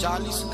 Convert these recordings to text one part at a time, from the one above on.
40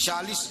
40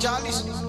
40।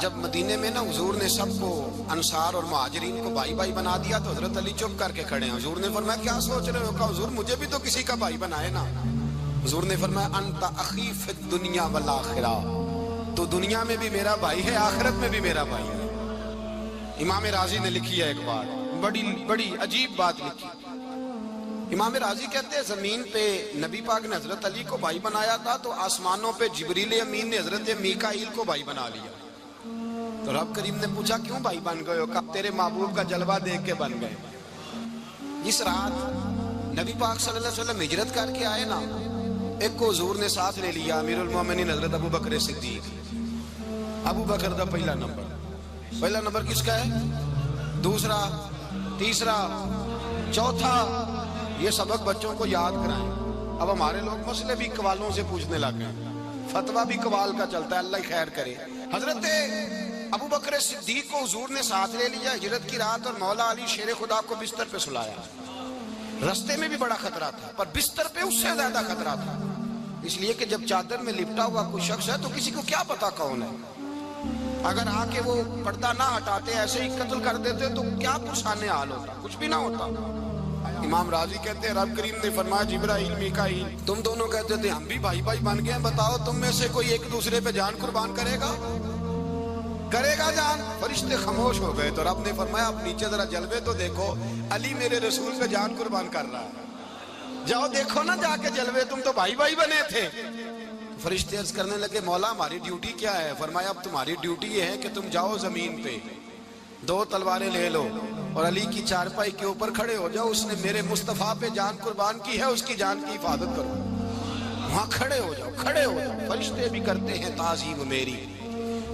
جب مدینے میں نا حضور نے سب کو انصار اور مہاجرین کو بھائی بھائی بنا دیا تو حضرت علی چپ کر کے کھڑے ہیں. حضور نے فرمایا کیا سوچ رہے ہو؟ کہا حضور مجھے بھی تو کسی کا بھائی بنائے نا. حضور نے فرمایا انت اخی فی الدنیا والآخرہ، تو دنیا میں بھی میرا بھائی ہے، آخرت میں بھی میرا بھائی ہے. امام راضی نے لکھی ہے ایک بات، بڑی عجیب بات لکھی. امام راضی کہتے ہیں زمین پہ نبی پاک نے حضرت علی کو بھائی بنایا تھا تو آسمانوں پہ جبریل امین نے حضرت میکائیل کو بھائی بنا لیا. تو رب کریم نے پوچھا کیوں بھائی بن گئے ہو؟ کہا تیرے محبوب کا جلوہ دیکھ کے بن گئے. جس رات نبی پاک صلی اللہ علیہ وسلم ہجرت کر کے آئے نا، ایک کو حضور نے ساتھ لے لیا، امیر المومنین حضرت ابو بکر صدیق. ابو بکر دا پہلا نمبر کس کا ہے؟ دوسرا، تیسرا، چوتھا. یہ سبق بچوں کو یاد کرائیں. اب ہمارے لوگ مسئلے بھی قوالوں سے پوچھنے لگ گئے، فتویٰ بھی قوال کا چلتا ہے، اللہ ہی خیر کرے. حضرت ابو بکر صدیق کو حضور نے ساتھ لے لیا ہجرت کی رات، اور مولا علی شیر خدا کو بستر پہ سلایا. رستے میں بھی بڑا خطرہ تھا، پر بستر پہ اس سے زیادہ خطرہ تھا، اس لیے کہ جب چادر میں لپٹا ہوا کوئی شخص ہے تو کسی کو کیا پتا کون ہے. اگر آ کے وہ پردہ نہ ہٹاتے، ایسے ہی قتل کر دیتے تو کیا پرسانے حال ہوتا، کچھ بھی نہ ہوتا. امام راضی کہتے ہیں رب کریم نے فرمایا جبرائیل میکائیل تم دونوں کہتے تھے ہم بھی بھائی بھائی بن گئے ہیں، بتاؤ تم میں سے کوئی ایک دوسرے پہ جان قربان کرے گا جان؟ فرشتے خاموش ہو گئے. تو رب نے فرمایا اب نیچے ذرا جلوے تو دیکھو، علی میرے رسول پہ جان قربان کر رہا ہے، جاؤ دیکھو نا جا کے جلوے، تم تو بھائی بھائی بنے تھے. فرشتے عرض کرنے لگے مولا ہماری ڈیوٹی کیا ہے؟ فرمایا اب تمہاری ڈیوٹی یہ ہے کہ تم جاؤ زمین پہ، 2 تلواریں لے لو اور علی کی چارپائی کے اوپر کھڑے ہو جاؤ. اس نے میرے مصطفیٰ پہ جان قربان کی ہے، اس کی جان کی حفاظت کرو. وہاں کھڑے ہو جاؤ. فرشتے بھی کرتے ہیں تعظیم میری،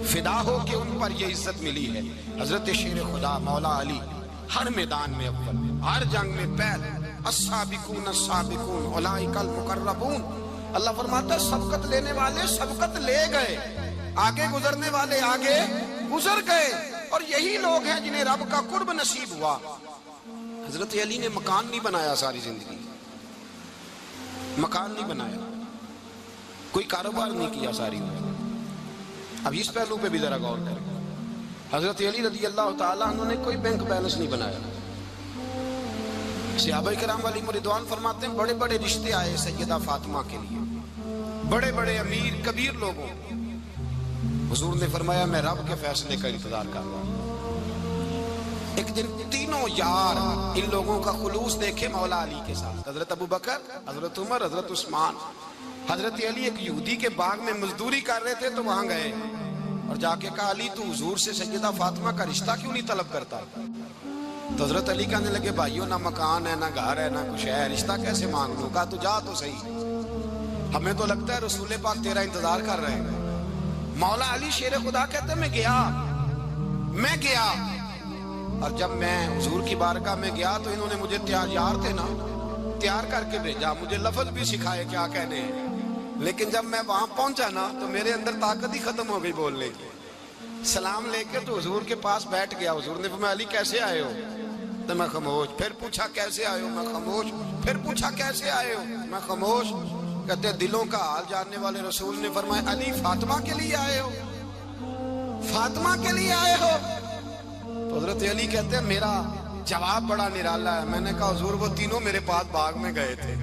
فدا ہو کہ ان پر یہ عزت ملی ہے. حضرت شیر خدا مولا علی ہر میدان میں اول، ہر جنگ میں پہل. السابقون السابقون اولئک المقربون. اللہ فرماتا ہے سبقت لینے والے سبقت لے گئے، آگے گزرنے والے آگے گزر گئے، اور یہی لوگ ہیں جنہیں رب کا قرب نصیب ہوا. حضرت علی نے مکان نہیں بنایا، ساری زندگی مکان نہیں بنایا، کوئی کاروبار نہیں کیا ساری عمر. اب اس پہلو پہ بھی ذرا غور کریں. حضرت علی رضی اللہ تعالیٰ عنہ نے کوئی بینک بیلنس نہیں بنایا. صحابہ کرام علیہم رضوان فرماتے ہیں بڑے بڑے رشتے آئے سیدہ فاطمہ کے لیے، بڑے بڑے امیر کبیر لوگوں. حضور نے فرمایا میں رب کے فیصلے کا انتظار کر رہا ہوں. ایک دن تینوں یار ان لوگوں کا خلوص دیکھے مولا علی کے ساتھ، حضرت ابو بکر، حضرت عمر، حضرت عثمان. حضرت علی ایک یہودی کے باغ میں مزدوری کر رہے تھے تو وہاں گئے اور جا کے کہا علی تو حضور سے سیدہ فاطمہ کا رشتہ کیوں نہیں طلب کرتا؟ تو حضرت علی کہنے لگے بھائیو نہ مکان ہے، نہ گھر ہے، نہ کچھ ہے، رشتہ کیسے مانگ لوں؟ کہا تو جا تو صحیح، ہمیں تو لگتا ہے رسول پاک تیرا انتظار کر رہے ہیں. مولا علی شیر خدا کہتے ہیں میں گیا اور جب میں حضور کی بارگاہ میں گیا تو انہوں نے مجھے یار تھے نا تیار کر کے بھیجا، مجھے لفظ بھی سکھائے کیا کہنے ہیں. لیکن جب میں وہاں پہنچا نا تو میرے اندر طاقت ہی ختم ہو گئی بولنے کی. سلام لے کے تو حضور کے پاس بیٹھ گیا. حضور نے فرمایا علی کیسے آئے ہو؟ تو میں خاموش. پھر پوچھا کیسے آئے ہو؟ میں خاموش. پھر پوچھا کیسے آئے ہو؟ میں خاموش. کہتے دلوں کا حال جاننے والے رسول نے فرمایا علی فاطمہ کے لیے آئے ہو؟ فاطمہ کے لیے آئے ہو؟ تو حضرت علی کہتے ہیں میرا جواب بڑا نرالا ہے. میں نے کہا حضور وہ تینوں میرے پاس باغ میں گئے تھے،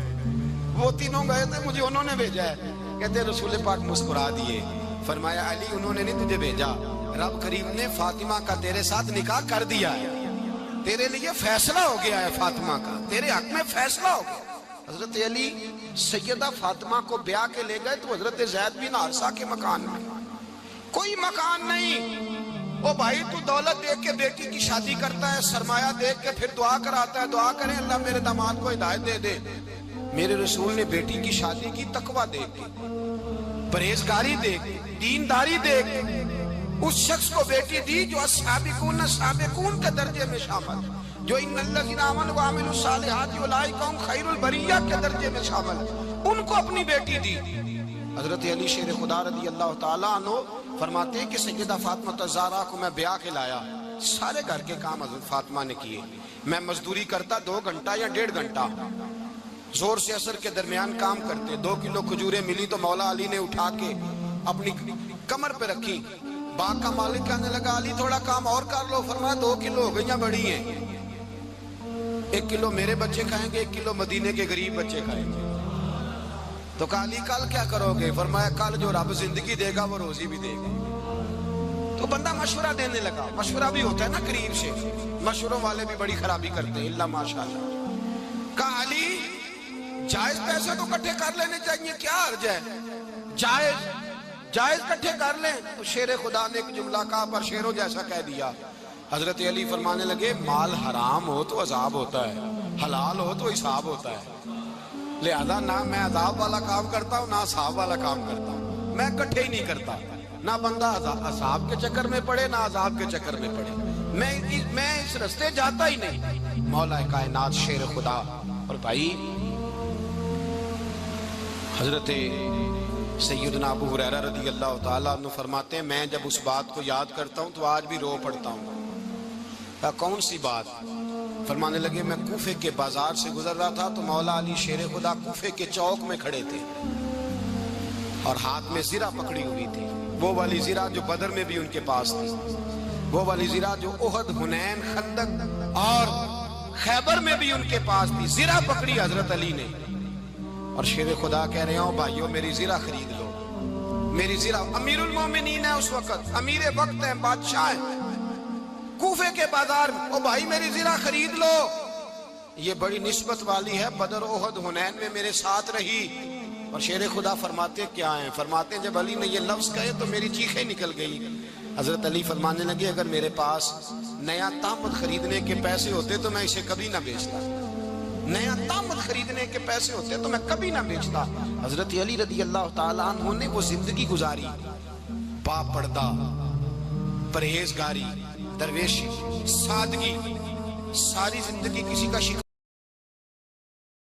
وہ تینوں گئے تھے، مجھے انہوں نے بھیجا ہے. کہتے ہیں رسول پاک مسکرا دیے، فرمایا علی انہوں نے نہیں تجھے بھیجا، رب کریم نے فاطمہ کا تیرے ساتھ نکاح کر دیا ہے، تیرے لیے فیصلہ ہو گیا ہے، فاطمہ کا تیرے حق میں فیصلہ ہو گیا. حضرت علی سیدہ فاطمہ کو بیاہ کے لے گئے تو حضرت زید بن حارثہ کے مکان میں کوئی مکان نہیں. وہ بھائی تو دولت دیکھ کے بیٹی کی شادی کرتا ہے، سرمایہ دیکھ کے پھر دعا کراتا ہے، دعا کریں اللہ میرے داماد کو ہدایت دے دے. میرے رسول نے بیٹی کی شادی کی تقوی دیکھ کے، پرہیزگاری دیکھ کے، دینداری دیکھ کے اس شخص کو بیٹی دی جو السابقون السابقون کے درجے میں شامل، جو ان الذین آمنوا وعملوا الصالحات اولئک هم خیر البریہ کے درجے میں شامل، ان کو اپنی بیٹی دی. حضرت علی شیر خدا رضی اللہ تعالیٰ عنہ فرماتے ہیں کہ سیدہ فاطمہ الزہرا کو میں بیاہ کے لایا، سارے گھر کے کام حضرت فاطمہ نے کیے. میں مزدوری کرتا 2 گھنٹہ یا 1.5 گھنٹہ، زور سے اثر کے درمیان کام کرتے. 2 کلو کھجوریں ملی تو مولا علی نے اٹھا کے اپنی کمر پہ رکھی، باغ کا مالک کہنے لگا علی تھوڑا کام اور کر لو. فرمایا 2 کلو ہو گئیاں بڑی ہیں, 1 کلو میرے بچے کھائیں گے, 1 کلو مدینے کے غریب بچے کھائیں گے. تو کہا علی کل کیا کرو گے؟ فرمایا کل جو رب زندگی دے گا وہ روزی بھی دے گا. تو بندہ مشورہ دینے لگا. مشورہ بھی ہوتا ہے نا قریب سے, مشوروں والے بھی بڑی خرابی کرتے ہیں اللہ ماشاءاللہ. کہا علی جائز پیسے تو کٹھے کر لینے چاہیے, کیا حرج ہے, جائز کٹھے کر لیں. تو شیر خدا نے ایک جملہ کہا پر شیروں جیسا کہہ دیا. حضرت علی فرمانے لگے مال حرام ہو تو عذاب ہوتا ہے, حلال ہو تو حساب ہوتا ہے. لہذا نہ میں عذاب والا کام کرتا ہوں نہ حساب والا کام کرتا ہوں, میں کٹھے ہی نہیں کرتا. نہ بندہ عذاب کے چکر میں پڑے نہ عذاب کے چکر میں پڑے, میں اس رستے جاتا ہی نہیں. مولا کائنات شیر خدا. اور بھائی حضرت سیدنا ابو ہریرہ رضی اللہ تعالیٰ عنہ فرماتے ہیں میں جب اس بات کو یاد کرتا ہوں تو آج بھی رو پڑتا ہوں. کون سی بات؟ فرمانے لگے میں کوفے کے بازار سے گزر رہا تھا تو مولا علی شیر خدا کوفے کے چوک میں کھڑے تھے اور ہاتھ میں زرہ پکڑی ہوئی تھی, وہ والی زرہ جو بدر میں بھی ان کے پاس تھی, وہ والی زرہ جو احد, حنین, خندق اور خیبر میں بھی ان کے پاس تھی. زرہ پکڑی حضرت علی نے اور شیر خدا کہہ رہے ہوں بھائیو میری زرہ خرید لو. میری زرہ, امیر المومنین ہے اس وقت, امیر وقت ہے, بادشاہ ہے, کوفے کے بازار میں, او بھائی میری زرہ خرید لو. یہ بڑی نسبت والی ہے, بدر, احد, حنین میں میرے ساتھ رہی. اور شیر خدا فرماتے کیا ہیں؟ فرماتے ہیں جب علی نے یہ لفظ کہے تو میری چیخیں نکل گئی. حضرت علی فرمانے لگے اگر میرے پاس نیا طامت خریدنے کے پیسے ہوتے تو میں اسے کبھی نہ بیچتا. نیا طامت خریدنے کے پیسے ہوتے تو میں کبھی نہ بیچتا. حضرت علی رضی اللہ تعالیٰ عنہ نے وہ زندگی گزاری, با پردہ, پرہیزگاری, درویشی, سادگی, ساری زندگی کسی کا شکایت